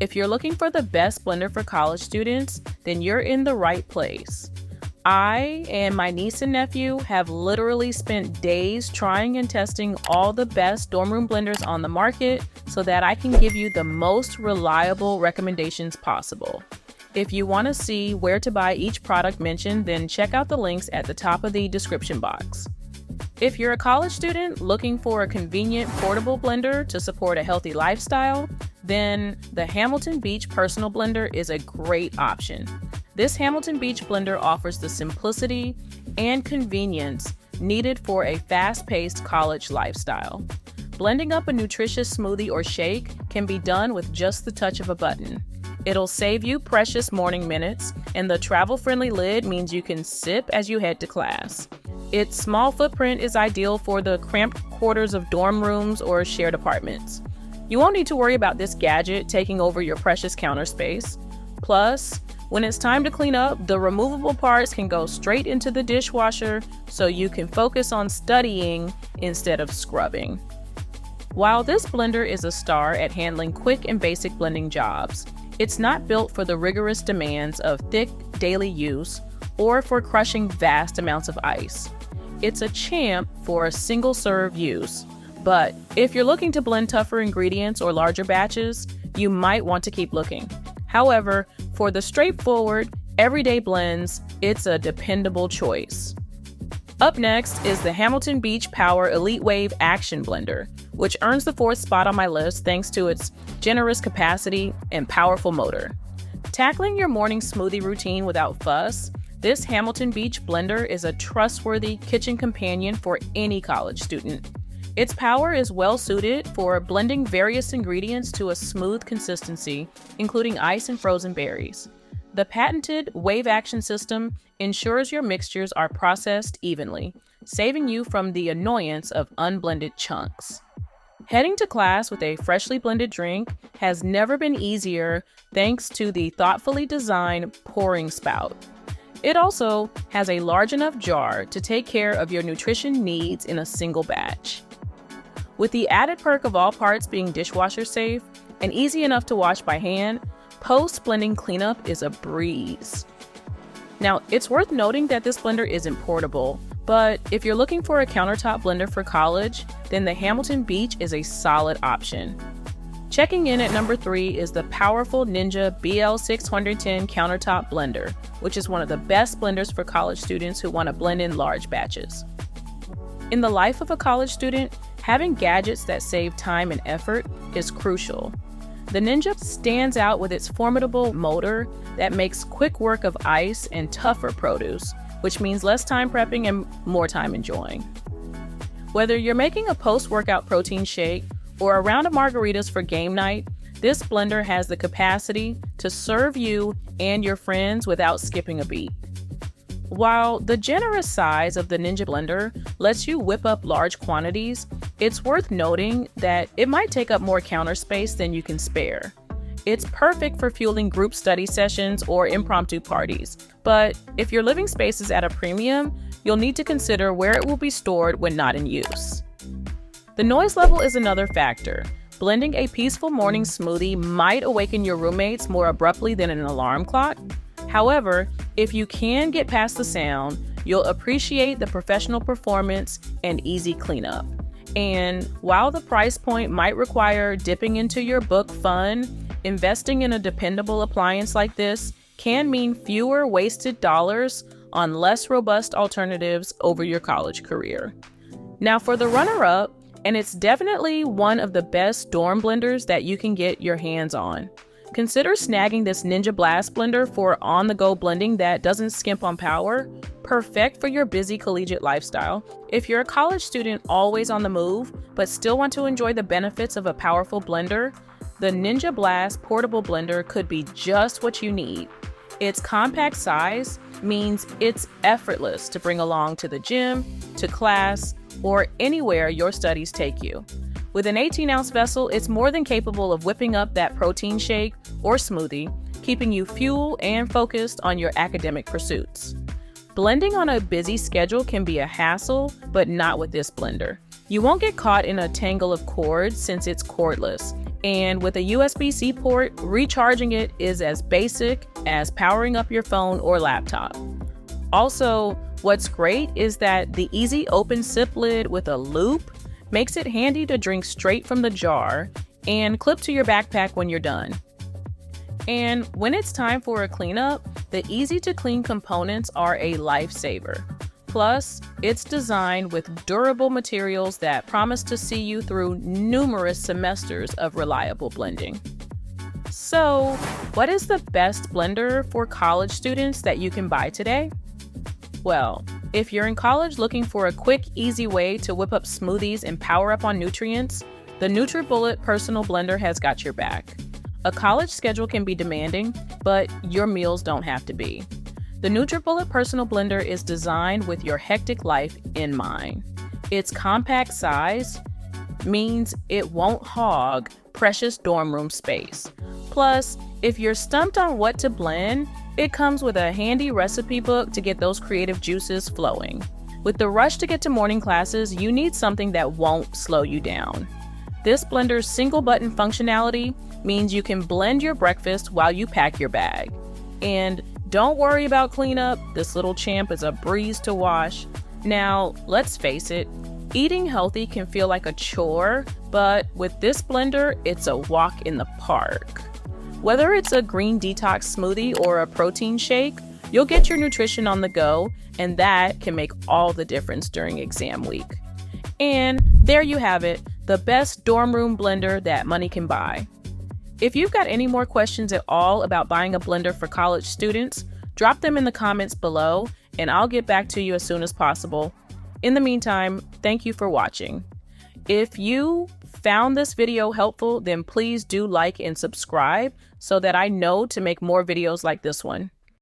If you're looking for the best blender for college students, then you're in the right place. I and my niece and nephew have literally spent days trying and testing all the best dorm room blenders on the market so that I can give you the most reliable recommendations possible. If you want to see where to buy each product mentioned, then check out the links at the top of the description box. If you're a college student looking for a convenient portable blender to support a healthy lifestyle, then the Hamilton Beach Personal Blender is a great option. This Hamilton Beach blender offers the simplicity and convenience needed for a fast-paced college lifestyle. Blending up a nutritious smoothie or shake can be done with just the touch of a button. It'll save you precious morning minutes, and the travel-friendly lid means you can sip as you head to class. Its small footprint is ideal for the cramped quarters of dorm rooms or shared apartments. You won't need to worry about this gadget taking over your precious counter space. Plus, when it's time to clean up, the removable parts can go straight into the dishwasher so you can focus on studying instead of scrubbing. While this blender is a star at handling quick and basic blending jobs, it's not built for the rigorous demands of thick daily use or for crushing vast amounts of ice. It's a champ for single-serve use, but if you're looking to blend tougher ingredients or larger batches, you might want to keep looking. However, for the straightforward, everyday blends, it's a dependable choice. Up next is the Hamilton Beach Power Elite Wave Action Blender, which earns the 4th spot on my list thanks to its generous capacity and powerful motor. Tackling your morning smoothie routine without fuss, this Hamilton Beach blender is a trustworthy kitchen companion for any college student. Its power is well suited for blending various ingredients to a smooth consistency, including ice and frozen berries. The patented wave action system ensures your mixtures are processed evenly, saving you from the annoyance of unblended chunks. Heading to class with a freshly blended drink has never been easier thanks to the thoughtfully designed pouring spout. It also has a large enough jar to take care of your nutrition needs in a single batch. With the added perk of all parts being dishwasher safe and easy enough to wash by hand, post-blending cleanup is a breeze. Now, it's worth noting that this blender isn't portable, but if you're looking for a countertop blender for college, then the Hamilton Beach is a solid option. Checking in at number 3 is the powerful Ninja BL610 Countertop Blender, which is one of the best blenders for college students who want to blend in large batches. In the life of a college student, having gadgets that save time and effort is crucial. The Ninja stands out with its formidable motor that makes quick work of ice and tougher produce, which means less time prepping and more time enjoying. Whether you're making a post-workout protein shake or a round of margaritas for game night, this blender has the capacity to serve you and your friends without skipping a beat. While the generous size of the Ninja blender lets you whip up large quantities, it's worth noting that it might take up more counter space than you can spare. It's perfect for fueling group study sessions or impromptu parties, but if your living space is at a premium, you'll need to consider where it will be stored when not in use. The noise level is another factor. Blending a peaceful morning smoothie might awaken your roommates more abruptly than an alarm clock. However, if you can get past the sound, you'll appreciate the professional performance and easy cleanup. And while the price point might require dipping into your book fund, investing in a dependable appliance like this can mean fewer wasted dollars on less robust alternatives over your college career. Now for the runner-up, and it's definitely one of the best dorm blenders that you can get your hands on. Consider snagging this Ninja Blast blender for on-the-go blending that doesn't skimp on power, perfect for your busy collegiate lifestyle. If you're a college student always on the move, but still want to enjoy the benefits of a powerful blender, the Ninja Blast portable blender could be just what you need. Its compact size means it's effortless to bring along to the gym, to class, or anywhere your studies take you. With an 18-ounce vessel, it's more than capable of whipping up that protein shake or smoothie, keeping you fueled and focused on your academic pursuits. Blending on a busy schedule can be a hassle, but not with this blender. You won't get caught in a tangle of cords since it's cordless, And with a USB-C port, recharging it is as basic as powering up your phone or laptop. Also, what's great is that the easy open sip lid with a loop makes it handy to drink straight from the jar and clip to your backpack when you're done. And when it's time for a cleanup, the easy-to-clean components are a lifesaver. Plus, it's designed with durable materials that promise to see you through numerous semesters of reliable blending. So, what is the best blender for college students that you can buy today? Well, if you're in college looking for a quick, easy way to whip up smoothies and power up on nutrients, the NutriBullet Personal Blender has got your back. A college schedule can be demanding, but your meals don't have to be. The NutriBullet Personal Blender is designed with your hectic life in mind. Its compact size means it won't hog precious dorm room space. Plus, if you're stumped on what to blend, it comes with a handy recipe book to get those creative juices flowing. With the rush to get to morning classes, you need something that won't slow you down. This blender's single button functionality means you can blend your breakfast while you pack your bag. And don't worry about cleanup, this little champ is a breeze to wash. Now, let's face it, eating healthy can feel like a chore, but with this blender, it's a walk in the park. Whether it's a green detox smoothie or a protein shake, you'll get your nutrition on the go, and that can make all the difference during exam week. And there you have it, the best dorm room blender that money can buy. If you've got any more questions at all about buying a blender for college students, drop them in the comments below and I'll get back to you as soon as possible. In the meantime, thank you for watching. If you found this video helpful, then please do like and subscribe so that I know to make more videos like this one.